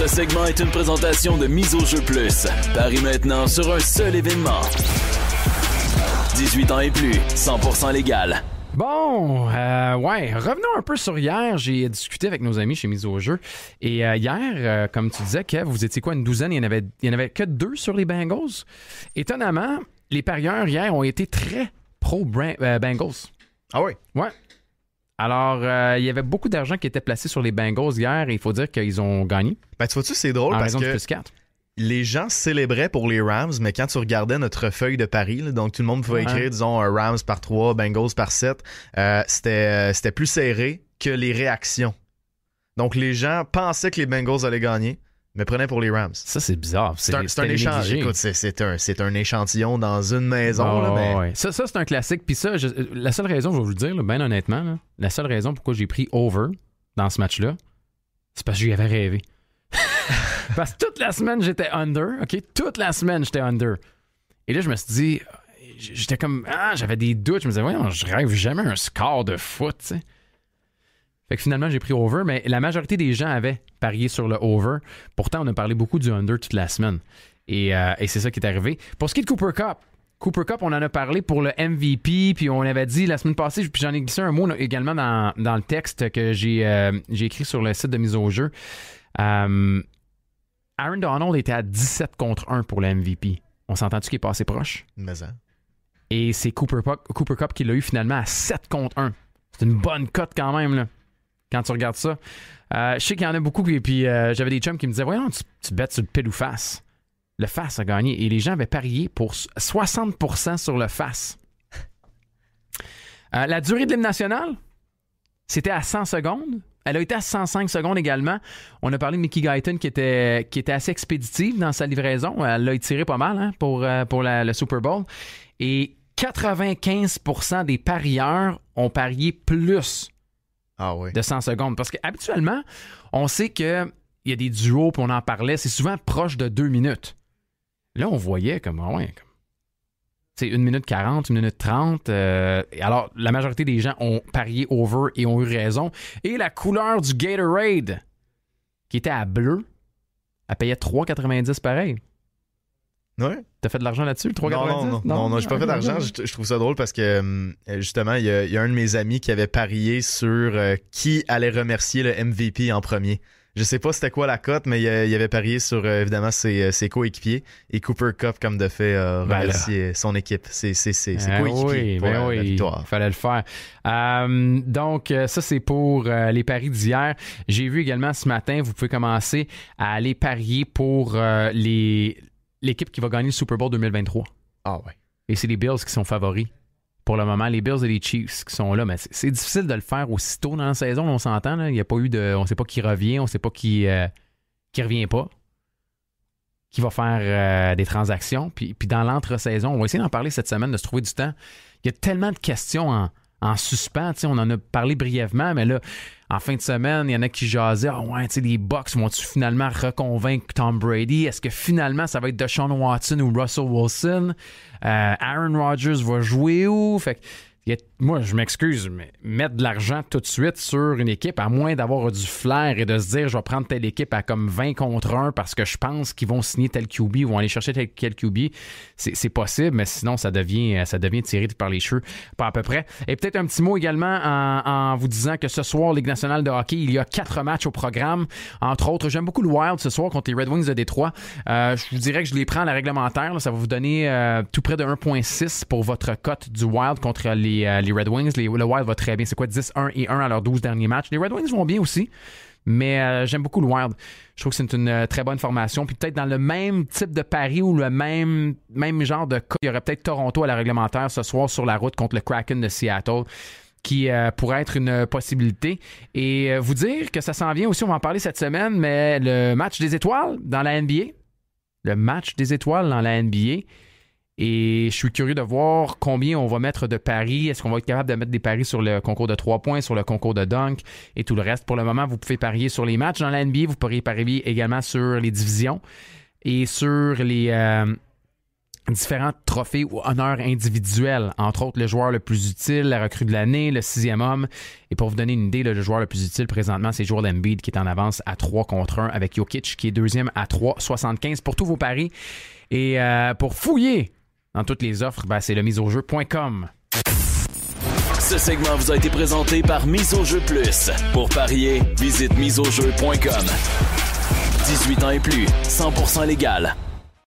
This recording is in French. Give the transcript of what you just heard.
Ce segment est une présentation de Mise au jeu plus. Parie maintenant sur un seul événement. 18 ans et plus, 100% légal. Bon, revenons un peu sur hier. J'ai discuté avec nos amis chez Mise au jeu. Et hier, comme tu disais, Kev, vous étiez quoi, une douzaine? Il y en avait que 2 sur les Bengals. Étonnamment, les parieurs hier ont été très pro-Bengals. Ah oui? Ouais. Alors, il y avait beaucoup d'argent qui était placé sur les Bengals hier et il faut dire qu'ils ont gagné. Ben, tu vois-tu, c'est drôle en parce raison que du plus 4. les gens célébraient pour les Rams, mais quand tu regardais notre feuille de paris, là, donc tout le monde pouvait écrire, disons, Rams par 3, Bengals par 7, c'était plus serré que les réactions. Donc, les gens pensaient que les Bengals allaient gagner, mais prenaient pour les Rams. Ça, c'est bizarre. C'est un échantillon. Écoute, c'est un échantillon dans une maison. Là, mais... ouais. Ça, c'est un classique. Puis ça, la seule raison, je vais vous le dire, là, bien honnêtement, là, la seule raison pourquoi j'ai pris over dans ce match-là, c'est parce que j'y avais rêvé. Parce que toute la semaine, j'étais under. OK? Toute la semaine, j'étais under. Et là, je me suis dit, j'étais comme, j'avais des doutes. Je me disais, voyons, je rêve jamais un score de foot, tu sais. Fait que finalement, j'ai pris over, mais la majorité des gens avaient parié sur le over. Pourtant, on a parlé beaucoup du under toute la semaine. Et c'est ça qui est arrivé. Pour ce qui est de Cooper Kupp, on en a parlé pour le MVP, puis on avait dit la semaine passée, puis j'en ai glissé un mot également dans le texte que j'ai écrit sur le site de Mise au jeu. Aaron Donald était à 17 contre 1 pour le MVP. On s'entend-tu qu'il est passé proche? Mais ça. Et c'est Cooper Kupp qui l'a eu finalement à 7 contre 1. C'est une bonne cote quand même, là. Quand tu regardes ça. Je sais qu'il y en a beaucoup, puis j'avais des chums qui me disaient, voyons, tu bêtes sur le pile ou face. Le face a gagné. Et les gens avaient parié pour 60% sur le face. La durée de l'hymne national, c'était à 100 secondes. Elle a été à 105 secondes également. On a parlé de Mickey Guyton qui était assez expéditive dans sa livraison. Elle l'a étiré pas mal pour le Super Bowl. Et 95% des parieurs ont parié plus de 100 secondes. Parce qu'habituellement, on sait qu'il y a des duos, puis on en parlait, c'est souvent proche de 2 minutes. Là, on voyait comme 1 minute 40, 1 minute 30. Alors, la majorité des gens ont parié over et ont eu raison. Et la couleur du Gatorade, qui était à bleu, elle payait 3,90 pareil. Ouais. T'as fait de l'argent là-dessus, le 3,90? Non, j'ai pas fait d'argent. Je trouve ça drôle parce que, justement, il y a un de mes amis qui avait parié sur qui allait remercier le MVP en premier. Je sais pas c'était quoi la cote, mais il avait parié sur, évidemment, ses coéquipiers. Et Cooper Kupp, comme de fait, remercier son équipe, ses coéquipiers pour la victoire. Il fallait le faire. Donc, ça, c'est pour les paris d'hier. J'ai vu également ce matin, vous pouvez commencer à aller parier pour l'équipe qui va gagner le Super Bowl 2023. Ah ouais. Et c'est les Bills qui sont favoris. Pour le moment, les Bills et les Chiefs qui sont là, mais c'est difficile de le faire aussitôt dans la saison, on s'entend. Là. Il n'y a pas eu on ne sait pas qui revient, on ne sait pas qui revient pas, qui va faire des transactions. Puis dans l'entre-saison, on va essayer d'en parler cette semaine, de se trouver du temps. Il y a tellement de questions en suspens. On en a parlé brièvement, mais là, en fin de semaine, il y en a qui jasaient. Les Bucks vont-tu finalement reconvaincre Tom Brady? Est-ce que finalement, ça va être Deshaun Watson ou Russell Wilson? Aaron Rodgers va jouer où? Fait que, moi, je m'excuse, mais mettre de l'argent tout de suite sur une équipe, à moins d'avoir du flair et de se dire, je vais prendre telle équipe à comme 20 contre 1 parce que je pense qu'ils vont signer tel QB ou vont aller chercher tel QB, c'est possible, mais sinon, ça devient tiré par les cheveux, pas à peu près. Et peut-être un petit mot également en vous disant que ce soir, Ligue nationale de hockey, il y a 4 matchs au programme. Entre autres, j'aime beaucoup le Wild ce soir contre les Red Wings de Détroit. Je vous dirais que je les prends à la réglementaire. Là, ça va vous donner tout près de 1,6 pour votre cote du Wild contre les Red Wings. Le Wild va très bien. C'est quoi, 10-1 et 1 à leurs 12 derniers matchs. Les Red Wings vont bien aussi, mais j'aime beaucoup le Wild. Je trouve que c'est une très bonne formation. Puis peut-être dans le même type de pari ou le même genre de cas, il y aurait peut-être Toronto à la réglementaire ce soir sur la route contre le Kraken de Seattle, qui pourrait être une possibilité. Et vous dire que ça s'en vient aussi, on va en parler cette semaine, mais le match des étoiles dans la NBA. Le match des étoiles dans la NBA. Et je suis curieux de voir combien on va mettre de paris. Est-ce qu'on va être capable de mettre des paris sur le concours de 3 points, sur le concours de dunk et tout le reste. Pour le moment, vous pouvez parier sur les matchs dans la NBA. Vous pourrez parier également sur les divisions et sur les différents trophées ou honneurs individuels, entre autres le joueur le plus utile, la recrue de l'année, le 6e homme. Et pour vous donner une idée, là, le joueur le plus utile présentement, c'est Joel Embiid qui est en avance à 3-1 avec Jokic qui est 2e à 3,75 pour tous vos paris. Et pour fouiller dans toutes les offres, c'est le miseaujeu.com. Ce segment vous a été présenté par Mise au jeu plus. Pour parier, visite miseaujeu.com. 18 ans et plus, 100% légal.